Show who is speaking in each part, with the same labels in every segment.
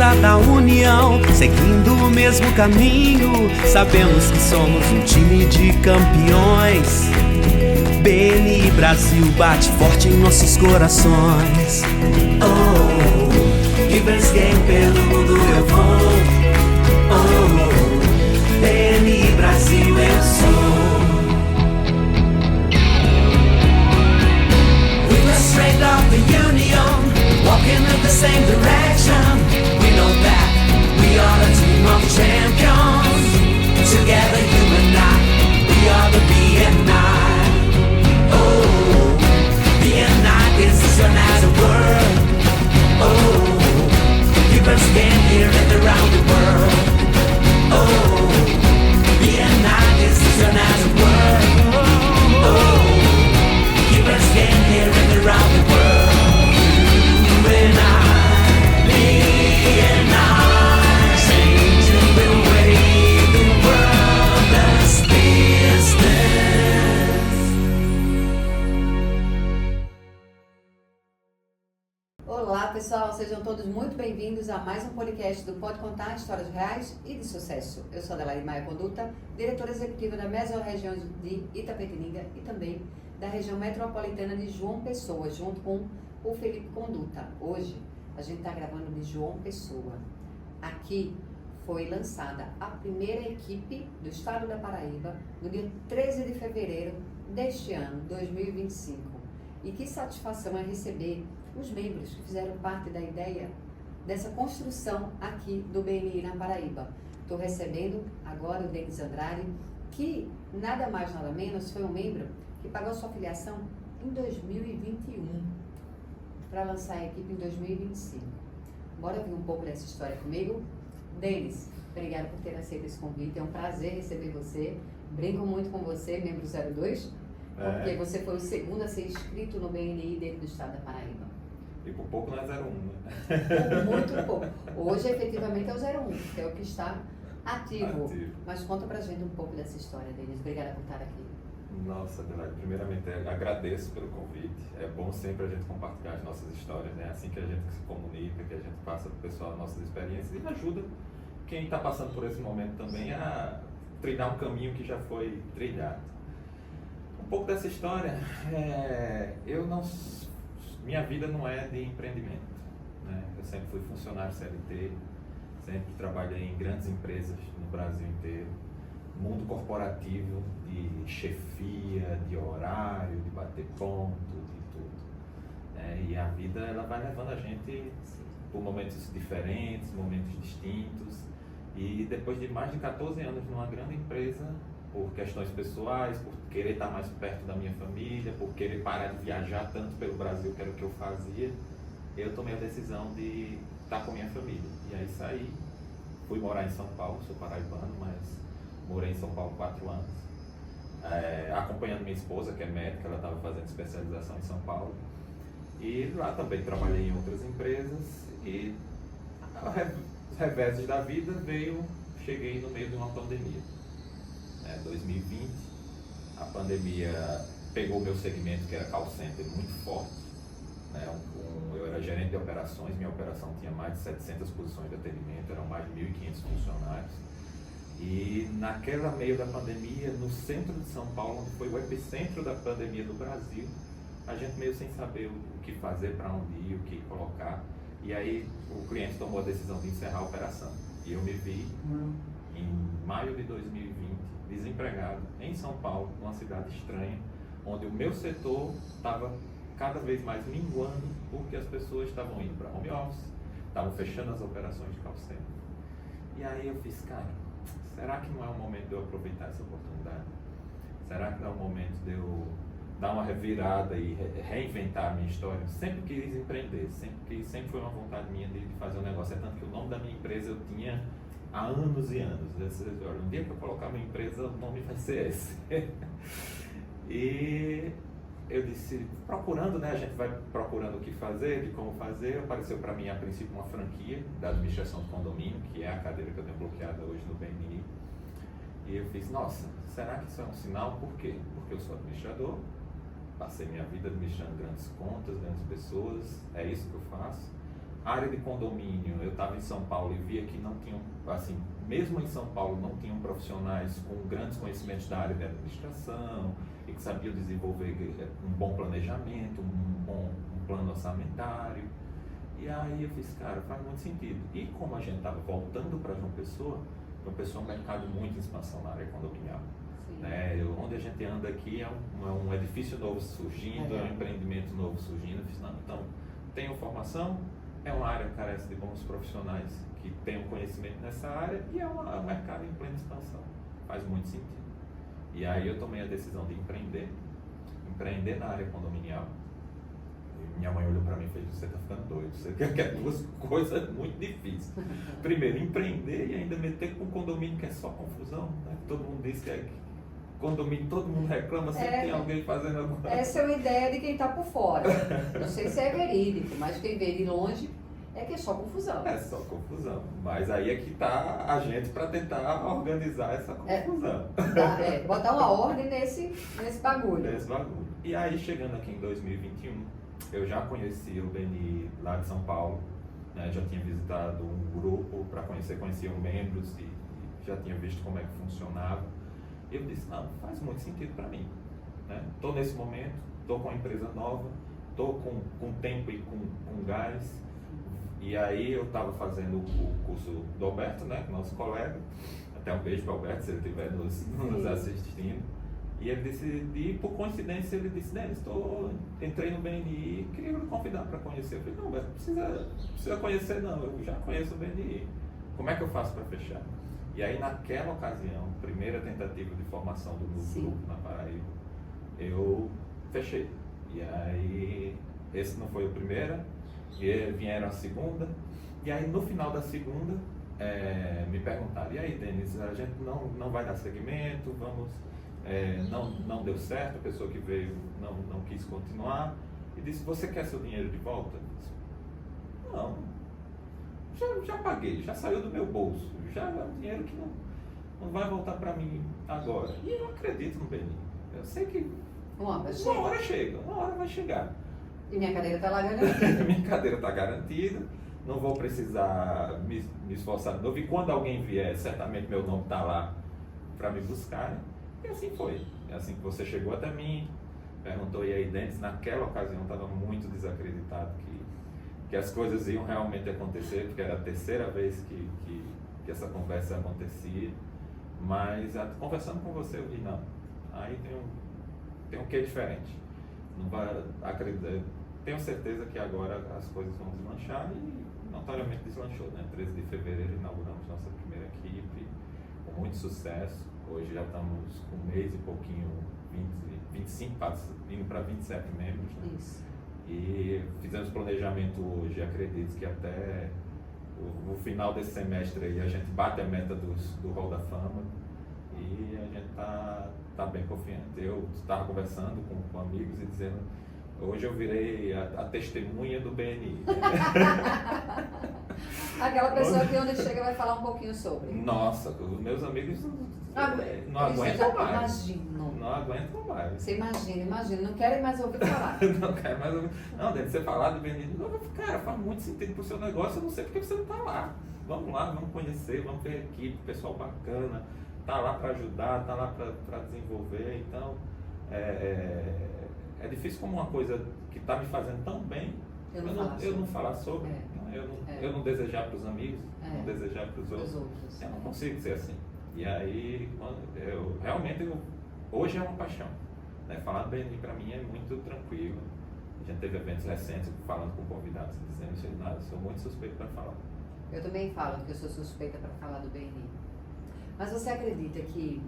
Speaker 1: força da união, seguindo o mesmo caminho. Sabemos que somos um time de campeões. BNI Brasil bate forte em nossos corações. Oh, Givers Game pelo mundo eu vou. Oh, BNI Brasil eu sou. Strength of the union, walking in the same direction. We know that we are a team of champions. Together you and I, we are the BNI. Oh, BNI, this is your nice word. Oh, people stand here and around the world. Oh, BNI, this is your nice word. Oh, people stand here and around the world. You and I, changing the way the world does business.
Speaker 2: Olá pessoal, sejam todos muito bem-vindos a mais um podcast do Pode Contar Histórias Reais e de Sucesso. Eu sou Adelaide Maia Conduta, diretora executiva da Mesorregião de Itapetininga e também da região metropolitana de João Pessoa, junto com o Felipe Conduta. Hoje a gente está gravando de João Pessoa. Aqui foi lançada a primeira equipe do estado da Paraíba no dia 13 de fevereiro deste ano, 2025. E que satisfação é receber os membros que fizeram parte da ideia dessa construção aqui do BNI na Paraíba. Estou recebendo agora o Denis Andrade, que nada mais nada menos foi um membro que pagou sua filiação em 2021 para lançar a equipe em 2025. Bora ver um pouco dessa história comigo? Denis, obrigada por ter aceito esse convite, é um prazer receber você. Brinco muito com você, membro 02, porque você foi o segundo a ser inscrito no BNI dentro do estado da Paraíba.
Speaker 3: E por pouco não é 01, né?
Speaker 2: Por muito pouco. Hoje, efetivamente, é o 01, que é o que está ativo. Mas conta pra gente um pouco dessa história, Denis. Obrigada por estar aqui.
Speaker 3: Nossa, Adelaide, primeiramente agradeço pelo convite. É bom sempre a gente compartilhar as nossas histórias, né? Assim que a gente se comunica, que a gente passa para o pessoal as nossas experiências e ajuda quem está passando por esse momento também a trilhar um caminho que já foi trilhado. Um pouco dessa história, minha vida não é de empreendimento, né? Eu sempre fui funcionário CLT, sempre trabalhei em grandes empresas no Brasil inteiro. Mundo corporativo, de chefia, de horário, de bater ponto, de tudo. E a vida ela vai levando a gente por momentos diferentes, momentos distintos. E depois de mais de 14 anos numa grande empresa, por questões pessoais, por querer estar mais perto da minha família, por querer parar de viajar tanto pelo Brasil, que era o que eu fazia, eu tomei a decisão de estar com a minha família. E aí saí, fui morar em São Paulo, sou paraibano, mas morei em São Paulo 4 anos, acompanhando minha esposa, que é médica, ela estava fazendo especialização em São Paulo. E lá também trabalhei em outras empresas e os reveses da vida cheguei no meio de uma pandemia. 2020, a pandemia pegou o meu segmento, que era call center, muito forte. Eu era gerente de operações, minha operação tinha mais de 700 posições de atendimento, eram mais de 1.500 funcionários. E naquela meio da pandemia, no centro de São Paulo, onde foi o epicentro da pandemia do Brasil, a gente meio sem saber o que fazer, para onde ir, o que colocar. E aí o cliente tomou a decisão de encerrar a operação. E eu me vi em maio de 2020, desempregado, em São Paulo, numa cidade estranha, onde o meu setor estava cada vez mais minguando, porque as pessoas estavam indo para home office, estavam fechando as operações de call center. E aí eu fiz, cara, será que não é o momento de eu aproveitar essa oportunidade? Será que não é o momento de eu dar uma revirada e reinventar a minha história? Sempre quis empreender, sempre foi uma vontade minha de fazer um negócio. É tanto que o nome da minha empresa eu tinha há anos e anos. Um dia que eu colocar minha empresa, o nome vai ser esse. E eu disse, procurando, né? A gente vai procurando o que fazer, de como fazer. Apareceu para mim, a princípio, uma franquia da administração de condomínio, que é a cadeira que eu tenho bloqueada hoje no BNI. E eu fiz, nossa, será que isso é um sinal? Por quê? Porque eu sou administrador, passei minha vida administrando grandes contas, grandes pessoas, é isso que eu faço. área de condomínio, eu estava em São Paulo e via que não tinham, assim, mesmo em São Paulo não tinham profissionais com grandes conhecimentos da área de administração e que sabiam desenvolver um bom planejamento, um plano orçamentário. E aí eu fiz, cara, faz muito sentido. E como a gente estava voltando para João Pessoa é um mercado muito em expansão na área condominial. Né? Onde a gente anda aqui é um edifício novo surgindo, é um empreendimento novo surgindo. Eu fiz, não, então, tenho formação, é uma área que carece de bons profissionais que tenham conhecimento nessa área e é um mercado em plena expansão. Faz muito sentido. E aí eu tomei a decisão de empreender na área condominial. Minha mãe olhou para mim e fez, você está ficando doido, você quer duas coisas muito difíceis. Primeiro, empreender e ainda meter com um condomínio que é só confusão, né? Todo mundo diz que é condomínio, todo mundo reclama, sempre tem alguém fazendo alguma coisa.
Speaker 2: Essa é uma ideia de quem está por fora. Não sei se é verídico, mas quem vê de longe é que é só confusão.
Speaker 3: É só confusão, mas aí é que está a gente para tentar organizar essa confusão.
Speaker 2: Botar uma ordem nesse bagulho.
Speaker 3: Nesse bagulho. E aí, chegando aqui em 2021, eu já conheci o BNI lá de São Paulo, né? Já tinha visitado um grupo para conhecia os membros e já tinha visto como é que funcionava. E eu disse, não, faz muito sentido para mim. Estou nesse momento, estou com uma empresa nova, estou com tempo e com gás. E aí eu estava fazendo o curso do Alberto, né, nosso colega, até um beijo para o Alberto, se ele estiver nos assistindo. E ele disse, por coincidência, ele disse, Denis, entrei no BNI, queria lhe convidar para conhecer. Eu falei, não, Alberto, precisa conhecer não, eu já conheço o BNI. Como é que eu faço para fechar? E aí naquela ocasião, primeira tentativa de formação do grupo na Paraíba, eu fechei. E aí, esse não foi a primeira, vieram a segunda, e aí no final da segunda, me perguntaram, e aí, Denis, a gente não vai dar seguimento, não deu certo, a pessoa que veio não quis continuar, e disse, você quer seu dinheiro de volta? Eu disse, não, já paguei, já saiu do meu bolso, já é um dinheiro que não vai voltar para mim agora. E eu acredito no BNI, eu sei que uma hora vai chegar.
Speaker 2: E minha cadeira está lá garantida.
Speaker 3: Minha cadeira está garantida, não vou precisar me esforçar de novo. E quando alguém vier, certamente meu nome está lá para me buscar. E assim foi. É assim que você chegou até mim, perguntou, e aí, Denis, naquela ocasião estava muito desacreditado que as coisas iam realmente acontecer, porque era a terceira vez que essa conversar. Mas conversando com você, eu vi, não, aí tem um quê diferente. Não vai acreditar. Tenho certeza que agora as coisas vão deslanchar e notoriamente deslanchou, né? 13 de fevereiro inauguramos nossa primeira equipe, com muito sucesso. Hoje já estamos com um mês e pouquinho, 25, indo para 27 membros, né?
Speaker 2: Isso.
Speaker 3: E fizemos planejamento hoje, acredito que até o final desse semestre aí a gente bate a meta do Hall da Fama e a gente tá bem confiante. Eu estava conversando com amigos e dizendo, hoje eu virei a testemunha do BNI.
Speaker 2: Aquela pessoa que onde chega vai falar um pouquinho sobre.
Speaker 3: Nossa, os meus amigos não aguentam mais. Não aguentam mais.
Speaker 2: Você imagina, não querem mais ouvir falar.
Speaker 3: Não querem mais ouvir. Não, deve ser falar do BNI. Cara, faz muito sentido pro seu negócio, eu não sei porque você não está lá. Vamos lá, vamos conhecer, vamos ver a equipe, pessoal bacana, tá lá para ajudar, tá lá para desenvolver. Então, é difícil como uma coisa que está me fazendo tão bem, eu não falar sobre, eu não desejar para os amigos, não desejar para os outros. Eu não consigo ser assim. E aí, hoje é uma paixão. Né? Falar do BNI para mim é muito tranquilo. A gente teve eventos recentes falando com convidados dizendo isso, eu sou muito suspeito para falar.
Speaker 2: Eu também falo que eu sou suspeita para falar do BNI. Mas você acredita que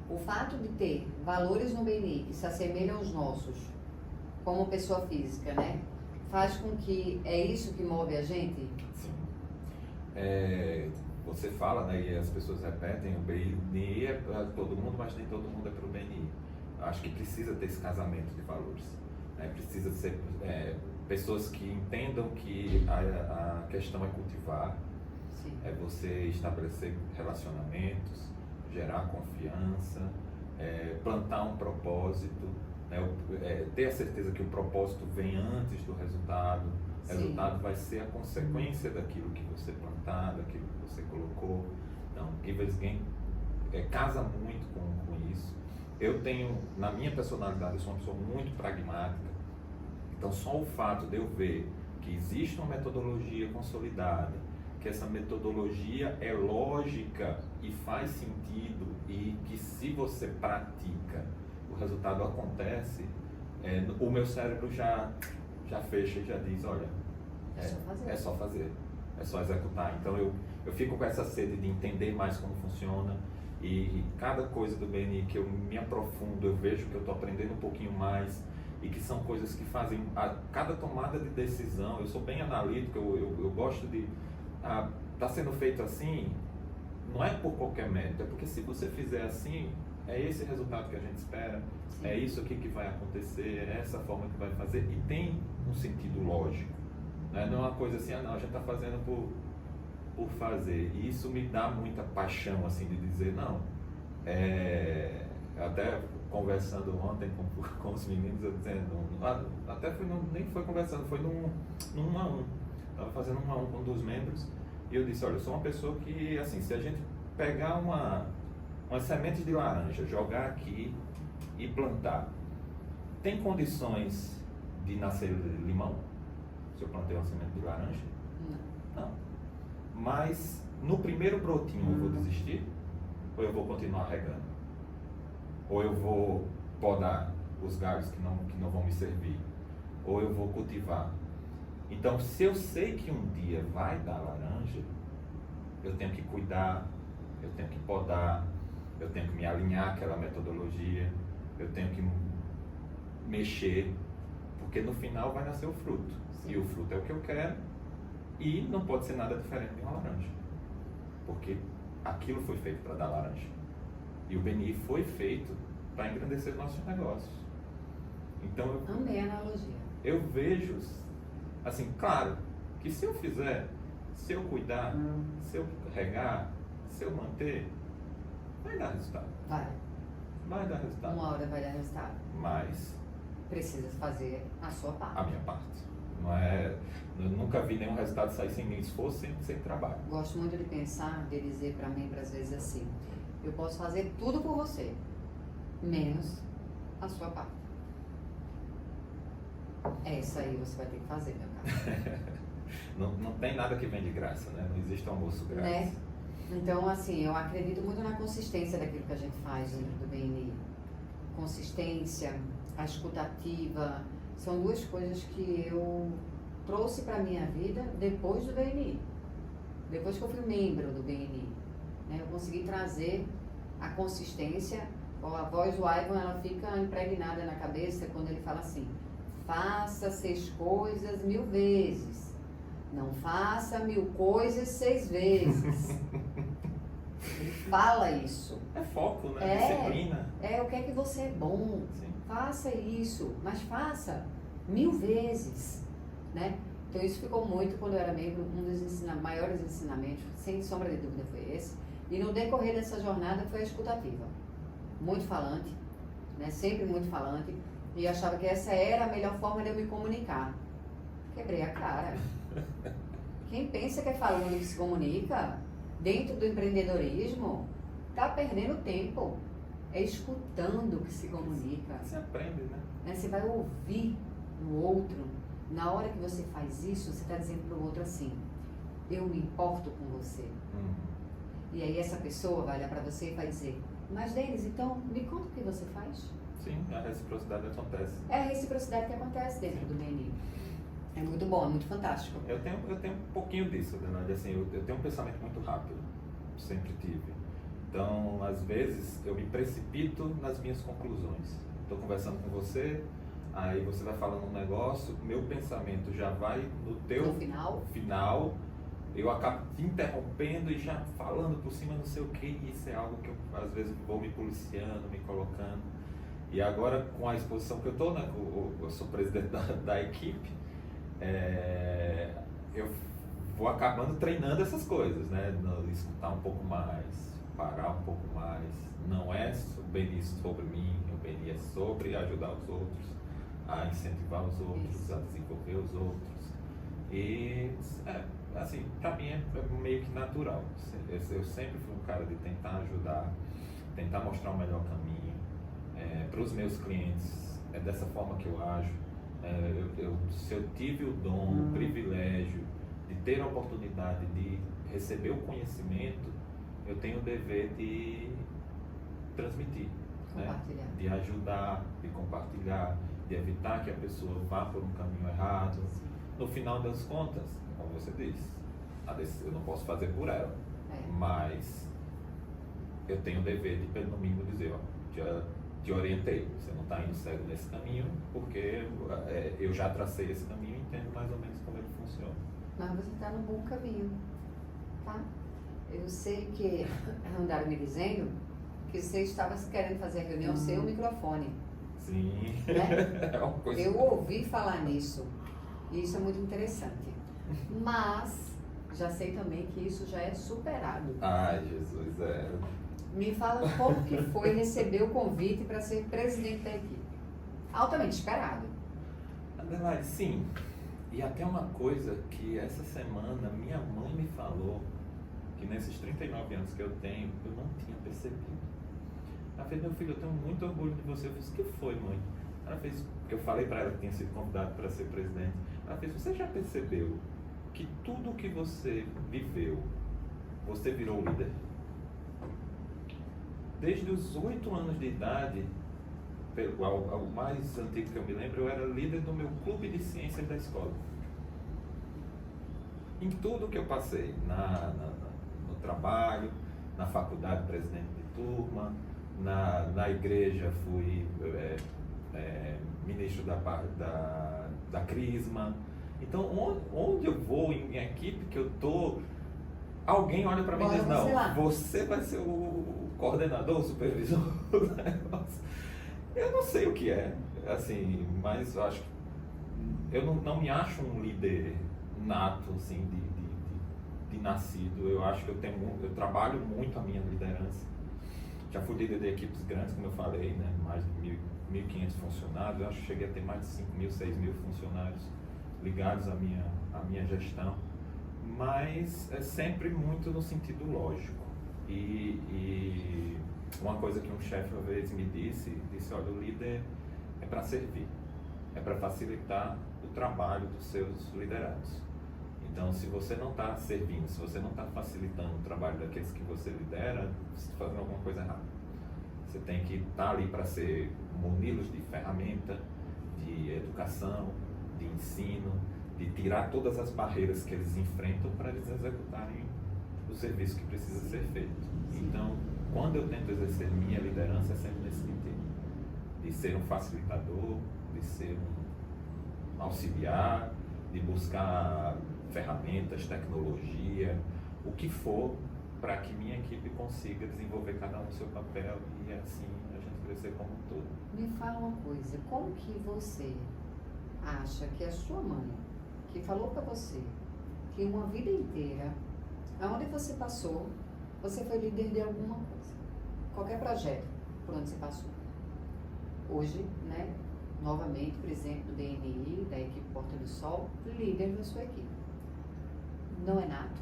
Speaker 2: o fato de ter valores no BNI que se assemelham aos nossos, como pessoa física, né, faz com que é isso que move a gente?
Speaker 3: Sim. Você fala, né, e as pessoas repetem, o BNI é para todo mundo, mas nem todo mundo é para o BNI. Acho que precisa ter esse casamento de valores. Né? Precisa ser pessoas que entendam que a questão é cultivar,
Speaker 2: Sim.
Speaker 3: É você estabelecer relacionamentos, gerar confiança, plantar um propósito, né? Ter a certeza que o propósito vem antes do resultado, O resultado vai ser a consequência daquilo que você plantar, daquilo que você colocou. Então, Givers Gain casa muito com isso. Eu tenho, na minha personalidade, eu sou uma pessoa muito pragmática. Então, só o fato de eu ver que existe uma metodologia consolidada, que essa metodologia é lógica e faz sentido e que se você pratica, o resultado acontece, o meu cérebro já fecha e já diz, olha, é só fazer, é só executar. Então eu fico com essa sede de entender mais como funciona e cada coisa do BNI que eu me aprofundo, eu vejo que eu estou aprendendo um pouquinho mais e que são coisas que fazem cada tomada de decisão. Eu sou bem analítico, eu gosto de tá sendo feito assim, não é por qualquer mérito, é porque se você fizer assim, é esse resultado que a gente espera. Sim. É isso aqui que vai acontecer, é essa forma que vai fazer, e tem um sentido lógico, né? Não é uma coisa assim, não, a gente está fazendo por fazer, e isso me dá muita paixão, assim, de dizer, não, até conversando ontem com os meninos, eu dizendo, até nem foi conversando, foi num 1-a-1, estava fazendo 1-a-1 com um dos membros, e eu disse, olha, eu sou uma pessoa que, assim, se a gente pegar umas sementes de laranja, jogar aqui e plantar, tem condições de nascer limão? Se eu plantei uma semente de laranja? Não. Mas no primeiro brotinho eu vou desistir? Ou eu vou continuar regando? Ou eu vou podar os galhos que não vão me servir? Ou eu vou cultivar? Então, se eu sei que um dia vai dar laranja, eu tenho que cuidar, eu tenho que podar, eu tenho que me alinhar àquela metodologia, eu tenho que mexer, porque no final vai nascer o fruto. Sim. E o fruto é o que eu quero, e não pode ser nada diferente de uma laranja, porque aquilo foi feito para dar laranja. E o BNI foi feito para engrandecer nossos negócios. Então,
Speaker 2: amei a analogia.
Speaker 3: Eu vejo, assim, claro, que se eu fizer, se eu cuidar, se eu regar, se eu manter, vai dar resultado. Vai dar resultado.
Speaker 2: Uma hora vai dar resultado.
Speaker 3: Mas
Speaker 2: precisa fazer a sua parte.
Speaker 3: A minha parte. Eu nunca vi nenhum resultado sair sem esforço, sem trabalho.
Speaker 2: Gosto muito de pensar, de dizer para mim, às vezes assim, eu posso fazer tudo por você, menos a sua parte. Isso aí você vai ter que fazer, meu cara.
Speaker 3: não tem nada que vem de graça, né? Não existe almoço grátis.
Speaker 2: Né? Então, assim, eu acredito muito na consistência daquilo que a gente faz dentro do BNI. Consistência, a escutativa, são duas coisas que eu trouxe para a minha vida depois do BNI. Depois que eu fui membro do BNI, né? Eu consegui trazer a consistência. A voz do Ivan, ela fica impregnada na cabeça quando ele fala assim, faça 6 coisas 1000 vezes. Não faça 1000 coisas 6 vezes. Ele fala isso.
Speaker 3: É foco, né? Disciplina.
Speaker 2: O que é que você é bom.
Speaker 3: Sim.
Speaker 2: Faça isso, mas faça 1000 vezes, né? Então isso ficou muito quando eu era membro, um dos maiores ensinamentos, sem sombra de dúvida, foi esse. E no decorrer dessa jornada foi a escutativa. Muito falante, né? Sempre muito falante. E eu achava que essa era a melhor forma de eu me comunicar. Quebrei a cara. Quem pensa que é falando que se comunica dentro do empreendedorismo, está perdendo tempo. É escutando que se comunica.
Speaker 3: Você aprende, né?
Speaker 2: Você vai ouvir o outro. Na hora que você faz isso, você está dizendo para o outro assim, eu me importo com você. E aí essa pessoa vai olhar para você e vai dizer, mas Denis, então me conta o que você faz.
Speaker 3: Sim, a reciprocidade acontece.
Speaker 2: É a reciprocidade que acontece dentro do BNI. É muito bom, é muito fantástico.
Speaker 3: Eu tenho um pouquinho disso, Adelaide. Assim, eu tenho um pensamento muito rápido, sempre tive. Então, às vezes, eu me precipito nas minhas conclusões. Estou conversando com você, aí você vai falando um negócio, meu pensamento já vai no final, eu acabo te interrompendo e já falando por cima não sei o que, e isso é algo que eu, às vezes, vou me policiando, me colocando. E agora, com a exposição que eu estou, né, eu sou presidente da equipe, eu vou acabando treinando essas coisas, né? Escutar um pouco mais, parar um pouco mais. Não é o BNI sobre mim, o BNI é sobre ajudar os outros, a incentivar os outros, a desenvolver os outros. E, assim, para mim é meio que natural. Eu sempre fui um cara de tentar ajudar, tentar mostrar o melhor caminho. Para os meus clientes, é dessa forma que eu ajo. Se eu tive o dom, o privilégio de ter a oportunidade de receber o conhecimento, eu tenho o dever de transmitir, né? De ajudar, de compartilhar, de evitar que a pessoa vá por um caminho errado. No final das contas, como você disse, eu não posso fazer por ela, mas eu tenho o dever de, pelo mínimo, dizer, ó, te orientei, você não está indo cego nesse caminho, porque eu já tracei esse caminho e entendo mais ou menos como ele funciona.
Speaker 2: Mas você está no bom caminho, tá? Eu sei que andaram me dizendo que você estava querendo fazer a reunião sem o microfone.
Speaker 3: Sim,
Speaker 2: né?
Speaker 3: É uma coisa.
Speaker 2: Eu ouvi falar nisso, e isso é muito interessante. Mas já sei também que isso já é superado.
Speaker 3: Ai, Jesus,
Speaker 2: Me fala como que foi receber o convite para ser presidente da equipe. Altamente esperado.
Speaker 3: Adelaide, sim. E até uma coisa que essa semana minha mãe me falou, que nesses 39 anos que eu tenho, eu não tinha percebido. Ela fez, meu filho, eu tenho muito orgulho de você. Eu fiz, o que foi, mãe? Ela fez, porque eu falei para ela que tinha sido convidado para ser presidente. Ela fez, você já percebeu que tudo que você viveu, você virou líder? Desde os 8 anos de idade, ao mais antigo que eu me lembro, eu era líder do meu clube de ciências da escola. Em tudo que eu passei, no trabalho, na faculdade, presidente de turma, na igreja fui ministro da Crisma. Então, onde eu vou, em equipe que eu estou, alguém olha para mim e diz, não, você vai ser o coordenador, o supervisor do negócio. Eu não sei o que é, assim, mas eu acho que eu não me acho um líder nato, assim, de nascido. Eu acho que eu trabalho muito a minha liderança. Já fui líder de equipes grandes, como eu falei, né? Mais de 1.500 funcionários. Eu acho que cheguei a ter mais de 5.000, 6.000 funcionários ligados à minha gestão. Mas é sempre muito no sentido lógico. E uma coisa que um chefe uma vez me disse, olha, o líder é para servir, é para facilitar o trabalho dos seus liderados. Então, se você não está servindo, se você não está facilitando o trabalho daqueles que você lidera, você está fazendo alguma coisa errada. Você tem que estar ali para ser munidos de ferramenta, de educação, de ensino, de tirar todas as barreiras que eles enfrentam para eles executarem o serviço que precisa ser feito. Então, quando eu tento exercer minha liderança, é sempre nesse sentido, de ser um facilitador, de ser um auxiliar, de buscar ferramentas, tecnologia, o que for, para que minha equipe consiga desenvolver cada um o seu papel e assim a gente crescer como um todo.
Speaker 2: Me fala uma coisa, como que você acha que a sua mãe, que falou para você que uma vida inteira, aonde você passou, você foi líder de alguma coisa, qualquer projeto por onde você passou. Hoje, né, novamente, presidente do DNI, da equipe Porta do Sol, líder da sua equipe. Não é nato?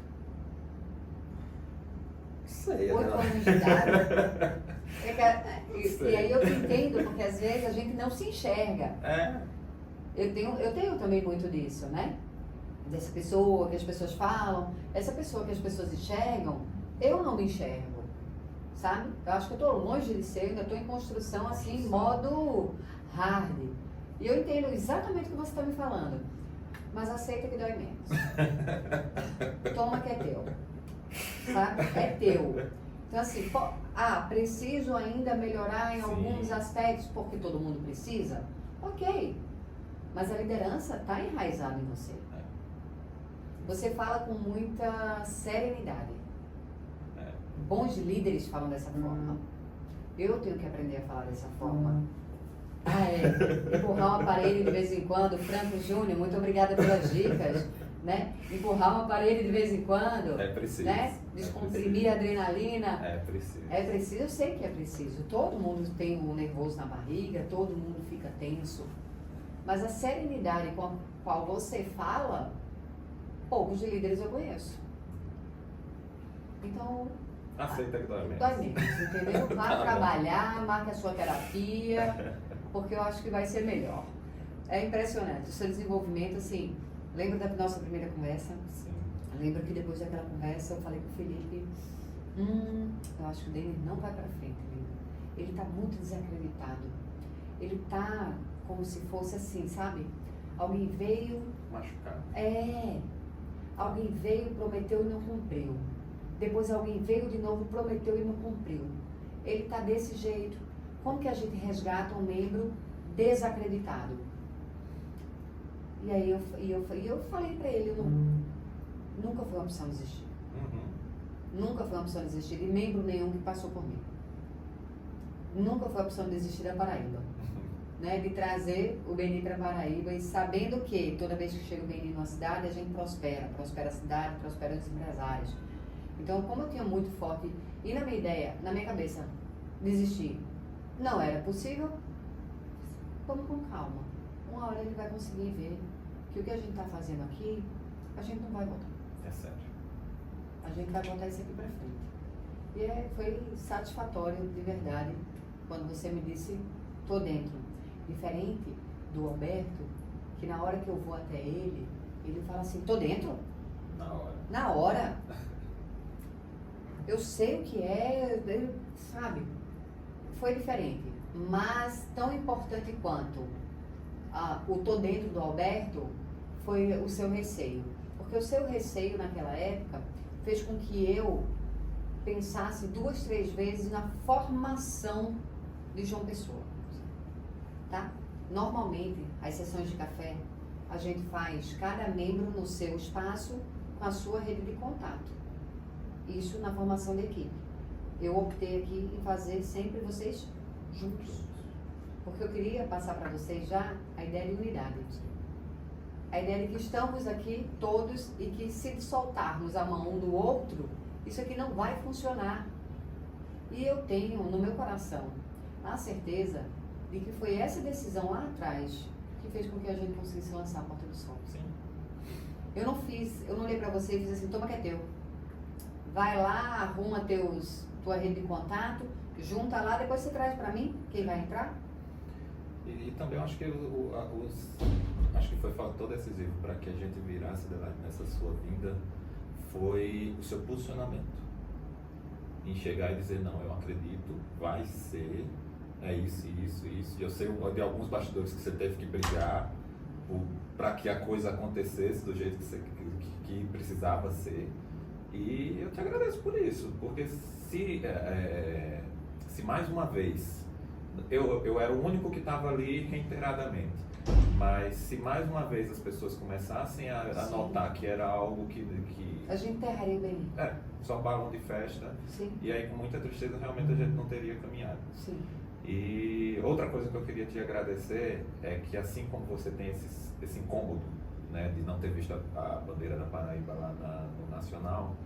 Speaker 3: Sei,
Speaker 2: 8 anos de idade. E aí eu te entendo, porque às vezes a gente não se enxerga. Eu tenho também muito disso, né? Dessa pessoa que as pessoas falam, essa pessoa que as pessoas enxergam, eu não me enxergo, sabe? Eu acho que eu estou longe de ser, ainda estou em construção assim, modo hard. E eu entendo exatamente o que você está me falando, mas aceita que dói menos. Toma que é teu, sabe? É teu. Então assim, preciso ainda melhorar em alguns aspectos, porque todo mundo precisa? Ok, mas a liderança está enraizada em você. Você fala com muita serenidade. Bons líderes falam dessa forma. Eu tenho que aprender a falar dessa forma. Empurrar uma parede de vez em quando. Franco Júnior, muito obrigada pelas dicas. Né? Empurrar uma parede de vez em quando.
Speaker 3: É preciso.
Speaker 2: Né? Descomprimir a adrenalina.
Speaker 3: É preciso.
Speaker 2: É preciso, eu sei que é preciso. Todo mundo tem um nervoso na barriga, todo mundo fica tenso. Mas a serenidade com a qual você fala, poucos de líderes eu conheço. Então,
Speaker 3: Aceita que dói menos.
Speaker 2: dói menos, entendeu? Vá
Speaker 3: Tá bom.
Speaker 2: trabalhar, marque a sua terapia, porque eu acho que vai ser melhor. É impressionante, o seu desenvolvimento, assim, lembra da nossa primeira conversa?
Speaker 3: Sim.
Speaker 2: Lembro que depois daquela conversa eu falei com o Felipe, eu acho que o Denis não vai pra frente, viu? Ele tá muito desacreditado. Ele tá como se fosse assim, sabe? Alguém veio,
Speaker 3: Machucado.
Speaker 2: alguém veio, prometeu e não cumpriu. Depois alguém veio de novo, prometeu e não cumpriu. Ele tá desse jeito. Como que a gente resgata um membro desacreditado? E aí eu falei pra ele, nunca foi uma opção desistir.
Speaker 3: Uhum.
Speaker 2: Nunca foi uma opção desistir de membro nenhum que passou por mim. Nunca foi a opção de desistir da Paraíba. Né, de trazer o Beni para Paraíba e sabendo que toda vez que chega o Beni numa cidade, a gente prospera a cidade, prospera os empresários. Então, como eu tinha muito forte, e na minha ideia, na minha cabeça, desistir não era possível, vamos com calma. Uma hora ele vai conseguir ver que o que a gente está fazendo aqui, a gente não vai voltar.
Speaker 3: É sério.
Speaker 2: A gente vai botar isso aqui para frente. E foi satisfatório, de verdade, quando você me disse, tô dentro. Diferente do Alberto, que na hora que eu vou até ele, ele fala assim, tô dentro.
Speaker 3: Na hora.
Speaker 2: Na hora. Eu sei o que é, sabe? Foi diferente. Mas tão importante quanto o tô dentro do Alberto foi o seu receio. Porque o seu receio naquela época fez com que eu pensasse 2, 3 vezes na formação de João Pessoa. Tá? Normalmente, as sessões de café, a gente faz cada membro no seu espaço com a sua rede de contato. Isso na formação da equipe. Eu optei aqui em fazer sempre vocês juntos. Porque eu queria passar para vocês já a ideia de unidade. A ideia de que estamos aqui todos e que se soltarmos a mão um do outro, isso aqui não vai funcionar. E eu tenho no meu coração a certeza de que foi essa decisão lá atrás que fez com que a gente conseguisse lançar a Porta do Sol.
Speaker 3: Sim.
Speaker 2: Eu não olhei pra você e fiz assim, toma que é teu. Vai lá, arruma tua rede de contato, junta lá, depois você traz pra mim quem vai entrar.
Speaker 3: E também eu acho que acho que foi fator decisivo para que a gente virasse nessa sua vinda foi o seu posicionamento. Em chegar e dizer, não, eu acredito, vai ser, é isso. E eu sei de alguns bastidores que você teve que brigar para que a coisa acontecesse do jeito que precisava ser. E eu te agradeço por isso, porque se mais uma vez, eu era o único que estava ali reiteradamente, mas se mais uma vez as pessoas começassem a notar que era algo que
Speaker 2: A gente enterraria o Beni.
Speaker 3: só balão de festa,
Speaker 2: Sim.
Speaker 3: e aí com muita tristeza realmente a gente não teria caminhado.
Speaker 2: Sim.
Speaker 3: E outra coisa que eu queria te agradecer é que assim como você tem esse incômodo, né, de não ter visto a bandeira da Paraíba lá no Nacional,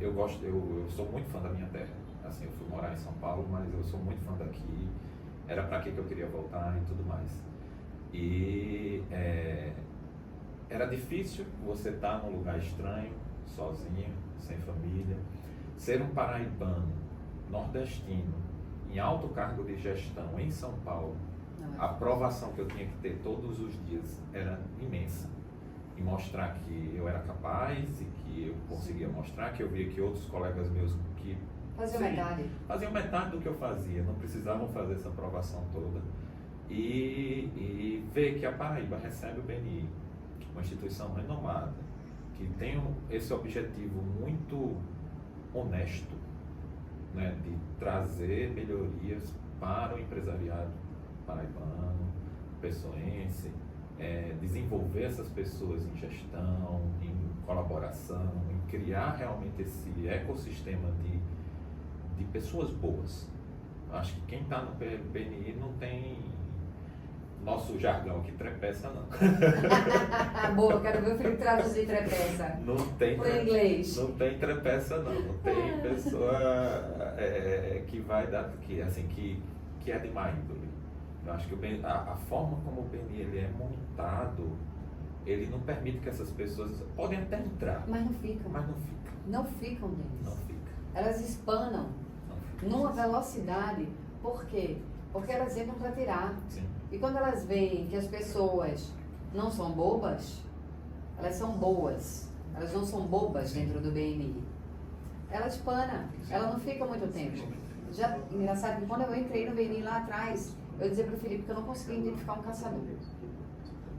Speaker 3: eu sou muito fã da minha terra. Assim, eu fui morar em São Paulo, mas eu sou muito fã daqui. Era para aqui que eu queria voltar e tudo mais. E era difícil você estar num lugar estranho, sozinho, sem família, ser um paraibano, nordestino, em alto cargo de gestão em São Paulo. A aprovação que eu tinha que ter todos os dias era imensa. E mostrar que eu era capaz e que eu conseguia mostrar, que eu via que outros colegas meus que faziam metade do que eu fazia, não precisavam fazer essa aprovação toda. E ver que a Paraíba recebe o BNI, uma instituição renomada, que tem esse objetivo muito honesto, né, de trazer melhorias para o empresariado paraibano, pessoense, desenvolver essas pessoas em gestão, em colaboração, em criar realmente esse ecossistema de pessoas boas. Acho que quem está no BNI não tem nosso jargão aqui, trepeça não.
Speaker 2: Boa, quero ver o Felipe traduzir trepeça.
Speaker 3: Não tem
Speaker 2: por inglês.
Speaker 3: Não tem trepeça não. Não tem pessoa que vai dar, que é de má índole. Eu acho que a forma como o BNI ele é montado ele não permite que essas pessoas podem até entrar,
Speaker 2: Mas não ficam.
Speaker 3: mas não fica.
Speaker 2: Não ficam deles.
Speaker 3: Não fica.
Speaker 2: Elas espanam
Speaker 3: Não fica.
Speaker 2: numa velocidade. Por quê? Porque elas entram para tirar.
Speaker 3: Sim.
Speaker 2: E quando elas veem que as pessoas não são bobas, elas são boas. Elas não são bobas dentro do BNI. Ela espana. Ela não fica muito tempo. Já, engraçado que quando eu entrei no BNI lá atrás, eu dizia para o Felipe que eu não conseguia identificar um caçador.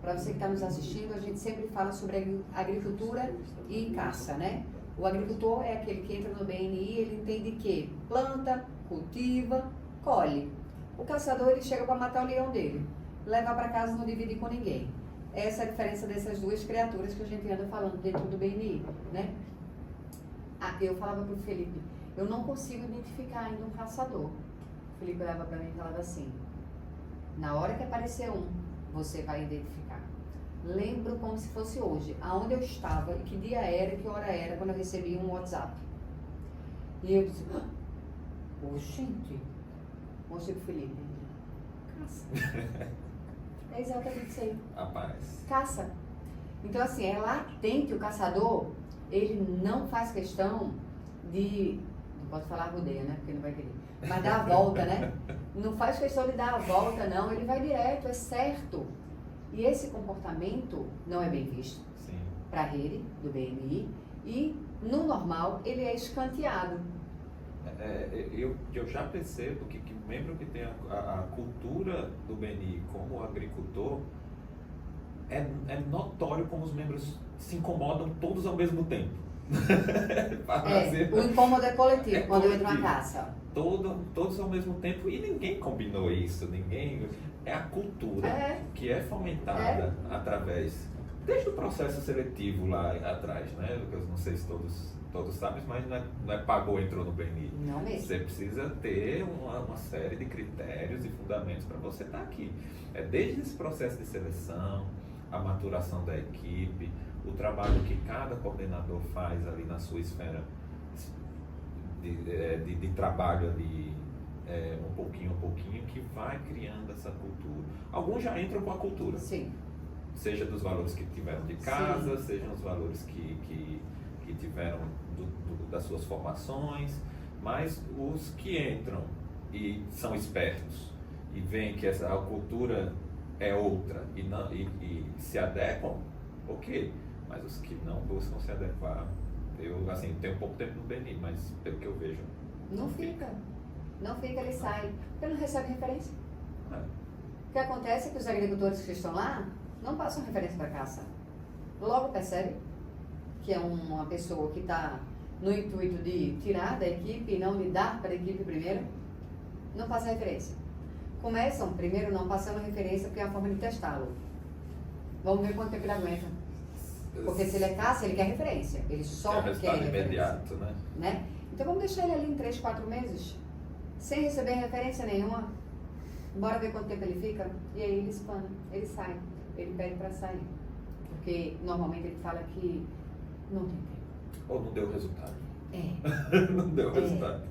Speaker 2: Para você que está nos assistindo, a gente sempre fala sobre agricultura e caça, né? O agricultor é aquele que entra no BNI, ele entende que planta, cultiva, colhe. O caçador, ele chega para matar o leão dele, leva para casa e não divide com ninguém. Essa é a diferença dessas duas criaturas que a gente anda falando dentro do BNI, né? Eu falava para o Felipe, eu não consigo identificar ainda um caçador. O Felipe olhava para mim e falava assim, na hora que aparecer um, você vai identificar. Lembro como se fosse hoje, aonde eu estava e que dia era e que hora era quando eu recebi um WhatsApp. E eu disse, gente, mostrei pro Felipe, caça. É exatamente isso aí.
Speaker 3: Rapaz.
Speaker 2: Caça. Então assim, é latente o caçador, ele não faz questão de, não posso falar rodeia, né, porque não vai querer, mas dá a volta, né? Não faz questão de dar a volta, não, ele vai direto, é certo. E esse comportamento não é bem visto para a rede do BNI e, no normal, ele é escanteado.
Speaker 3: Eu já percebo que o membro que tem a cultura do BNI como agricultor, é notório como os membros se incomodam todos ao mesmo tempo.
Speaker 2: O incômodo é coletivo quando eu entro na caça.
Speaker 3: Todos ao mesmo tempo, e ninguém combinou isso, é a cultura que é fomentada através, desde o processo seletivo lá atrás, né? Eu não sei se todos sabem, mas não é pagou, entrou no BNI.
Speaker 2: Não mesmo.
Speaker 3: Você precisa ter uma série de critérios e fundamentos para você estar aqui. É desde esse processo de seleção, a maturação da equipe, o trabalho que cada coordenador faz ali na sua esfera de trabalho ali, um pouquinho, que vai criando essa cultura. Alguns já entram com a cultura.
Speaker 2: Sim.
Speaker 3: Seja dos valores que tiveram de casa, sejam os valores que tiveram das suas formações, mas os que entram e são espertos e veem que a cultura é outra e se adequam, ok. Mas os que não buscam se adequar, eu tenho pouco tempo no BNI, mas pelo que eu vejo,
Speaker 2: Não fica, ele sai, porque não recebe referência.
Speaker 3: É.
Speaker 2: O que acontece é que os agricultores que estão lá não passam referência para caça. Logo percebe que é uma pessoa que está no intuito de tirar da equipe e não de dar para a equipe primeiro, não passa referência. Começam primeiro não passando referência porque é a forma de testá-lo. Vamos ver quanto tempo ele aguenta. Porque se ele é caça, ele quer referência. Ele só quer referência.
Speaker 3: Imediato,
Speaker 2: né? Então vamos deixar ele ali em 3, 4 meses, sem receber referência nenhuma. Bora ver quanto tempo ele fica. E aí ele espana, ele sai, ele pede para sair. Porque normalmente ele fala que não tem tempo.
Speaker 3: Ou não deu resultado.
Speaker 2: Não
Speaker 3: deu resultado.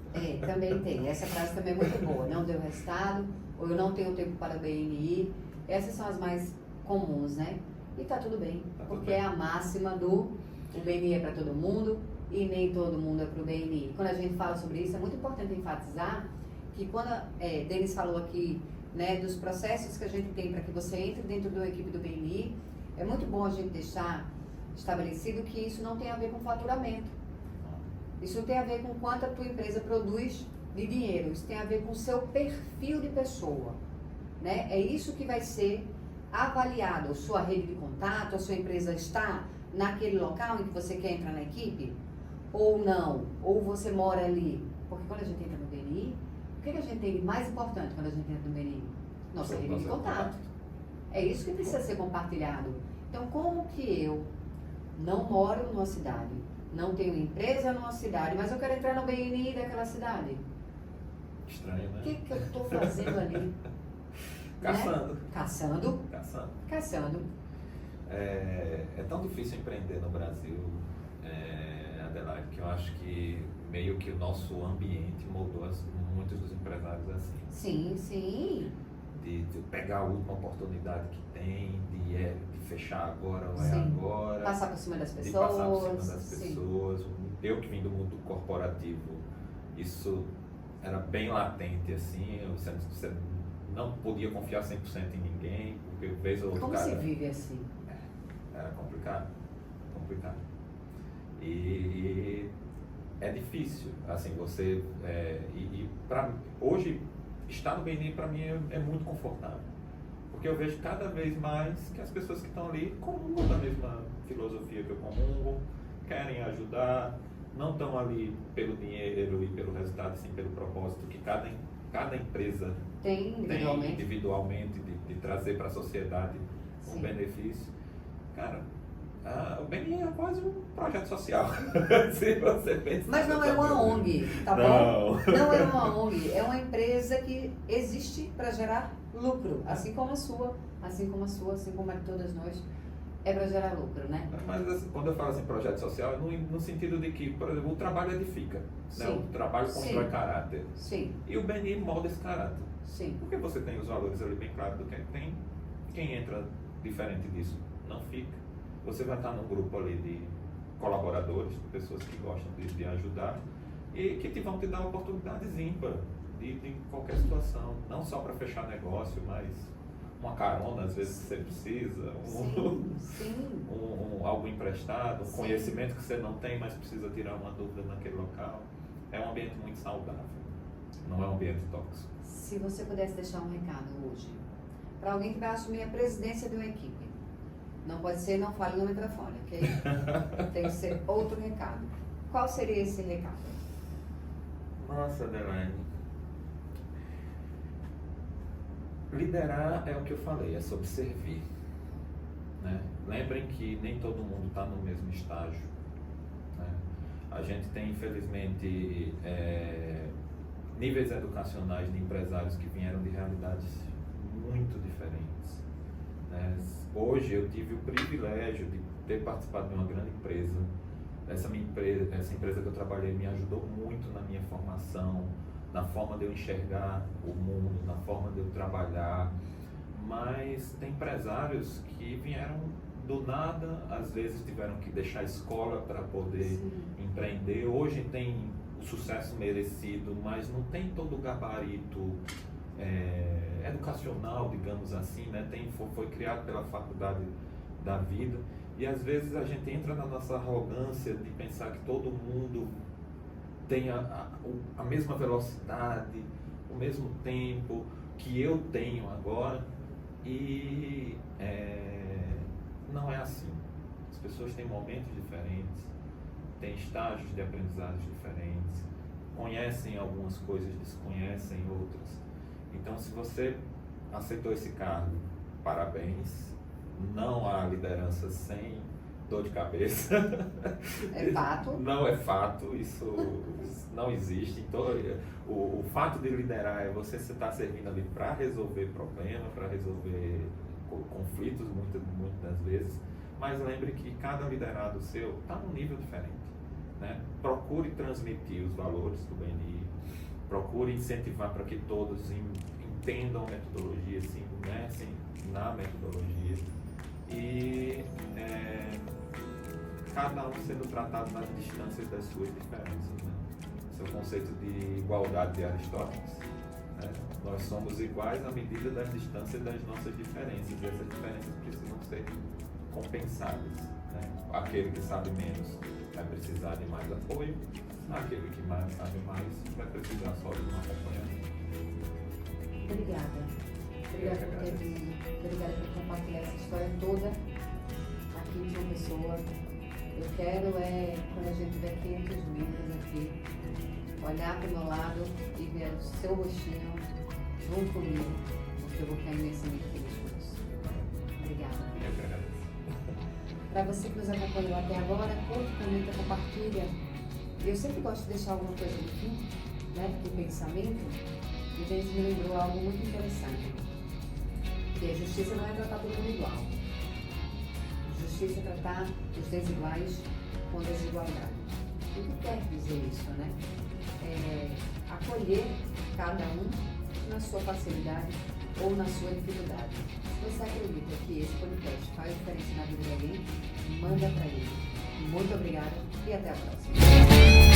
Speaker 2: Também tem. Essa frase também é muito boa. Não deu resultado, ou eu não tenho tempo para o BNI. Essas são as mais comuns, né? E tá tudo bem, porque é a máxima o BNI é para todo mundo e nem todo mundo é para o BNI. Quando a gente fala sobre isso, é muito importante enfatizar que quando Denis falou aqui, né, dos processos que a gente tem para que você entre dentro da equipe do BNI, é muito bom a gente deixar estabelecido que isso não tem a ver com faturamento. Isso tem a ver com quanto a tua empresa produz de dinheiro. Isso tem a ver com o seu perfil de pessoa, né? É isso que vai ser avaliado. Sua rede de contato, a sua empresa está naquele local em que você quer entrar na equipe? Ou não? Ou você mora ali? Porque quando a gente entra no BNI, o que a gente tem de mais importante quando a gente entra no BNI? Nossa rede de contato. É isso que precisa ser compartilhado. Então, como que eu não moro numa cidade, não tenho empresa numa cidade, mas eu quero entrar no BNI daquela cidade?
Speaker 3: Estranho, né?
Speaker 2: O que eu estou fazendo ali?
Speaker 3: Caçando.
Speaker 2: Né? Caçando.
Speaker 3: É tão difícil empreender no Brasil, Adelaide, que eu acho que meio que o nosso ambiente moldou muitos dos empresários assim.
Speaker 2: Sim.
Speaker 3: de pegar a última oportunidade que tem, de fechar agora ou é
Speaker 2: Sim.
Speaker 3: agora.
Speaker 2: Passar por cima das
Speaker 3: De
Speaker 2: pessoas.
Speaker 3: passar por cima das
Speaker 2: Sim.
Speaker 3: pessoas. Eu que vim do mundo corporativo, isso era bem latente, assim, você não podia confiar 100% em ninguém, porque vez ou outra
Speaker 2: Como se vive assim?
Speaker 3: era complicado. E é difícil, assim, você... hoje, estar no BNI para mim é muito confortável. Porque eu vejo cada vez mais que as pessoas que estão ali comungam da mesma filosofia que eu comungo, querem ajudar, não estão ali pelo dinheiro e pelo resultado, sim pelo propósito que cada empresa
Speaker 2: Tem
Speaker 3: individualmente de trazer para a sociedade um
Speaker 2: Sim.
Speaker 3: benefício. Cara, o BNI é quase um projeto social, se você pensa.
Speaker 2: Mas não é uma ONG, tá
Speaker 3: Não.
Speaker 2: bom? Não é uma ONG, é uma empresa que existe para gerar lucro, assim como a sua, assim como a de todas nós, é para gerar lucro, né?
Speaker 3: Mas assim, quando eu falo assim projeto social, é no sentido de que, por exemplo, o trabalho edifica, né?
Speaker 2: Sim.
Speaker 3: O trabalho constrói
Speaker 2: Sim.
Speaker 3: caráter.
Speaker 2: Sim,
Speaker 3: E o BNI molda esse caráter.
Speaker 2: sim.
Speaker 3: Porque você tem os valores ali bem claros do que tem. Quem entra diferente disso não fica. Você vai estar num grupo ali de colaboradores, pessoas que gostam de ajudar e que vão te dar oportunidades ímpar de qualquer situação. Não só para fechar negócio, mas uma carona às vezes que você precisa,
Speaker 2: Sim.
Speaker 3: algo emprestado, um
Speaker 2: Sim.
Speaker 3: conhecimento que você não tem, mas precisa tirar uma dúvida naquele local. É um ambiente muito saudável, não é um ambiente tóxico.
Speaker 2: Se você pudesse deixar um recado hoje para alguém que vai assumir a presidência de uma equipe, não pode ser, não fale no microfone, ok? Tem que ser outro recado. Qual seria esse recado?
Speaker 3: Nossa, Adelaide. Liderar é o que eu falei, é sobre servir. Né? Lembrem que nem todo mundo está no mesmo estágio. Né? A gente tem, infelizmente, níveis educacionais de empresários que vieram de realidades muito diferentes. Né? Hoje eu tive o privilégio de ter participado de uma grande empresa. Essa empresa que eu trabalhei me ajudou muito na minha formação, na forma de eu enxergar o mundo, na forma de eu trabalhar. Mas tem empresários que vieram do nada, às vezes tiveram que deixar a escola para poder empreender. Hoje tem o sucesso merecido, mas não tem todo o gabarito educacional, digamos assim, né? Foi criado pela faculdade da vida. E às vezes a gente entra na nossa arrogância de pensar que todo mundo tem a mesma velocidade, o mesmo tempo que eu tenho agora, e não é assim. As pessoas têm momentos diferentes, têm estágios de aprendizados diferentes, conhecem algumas coisas, desconhecem outras. Então, se você aceitou esse cargo, parabéns. Não há liderança sem dor de cabeça.
Speaker 2: É fato.
Speaker 3: Não é fato, isso não existe. Então, o fato de liderar é você estar servindo ali para resolver problemas, para resolver conflitos, muitas das vezes. Mas lembre que cada liderado seu está num nível diferente. Né? Procure transmitir os valores do BNI, procure incentivar para que todos entendam a metodologia, se immersem na metodologia. E cada um sendo tratado nas distâncias das suas diferenças. Né? Esse é o conceito de igualdade de Aristóteles. Né? Nós somos iguais à medida das distâncias das nossas diferenças, e essas diferenças precisam ser compensadas. Né? Aquele que sabe menos vai precisar de mais apoio, aquele que sabe mais vai precisar só de um acompanhamento.
Speaker 2: Obrigada. Obrigada por ter vindo. Obrigada por compartilhar essa história toda aqui de uma pessoa. Eu quero quando a gente tiver 500 membros aqui, olhar para o meu lado e ver o seu rostinho junto comigo, porque eu vou ficar imensamente feliz com isso. Obrigada.
Speaker 3: Eu que agradeço.
Speaker 2: Para você que nos acompanhou até agora, curte, comenta, compartilha. E eu sempre gosto de deixar alguma coisa no fim, né, do pensamento. E a gente me lembrou algo muito interessante. Que a justiça não é tratar todo mundo igual. Justiça é tratar os desiguais com desigualdade. O que quer dizer isso, né? Acolher cada um na sua facilidade, ou na sua dificuldade. Se você acredita que esse podcast faz diferença na vida de alguém, manda para ele. Muito obrigada e até a próxima.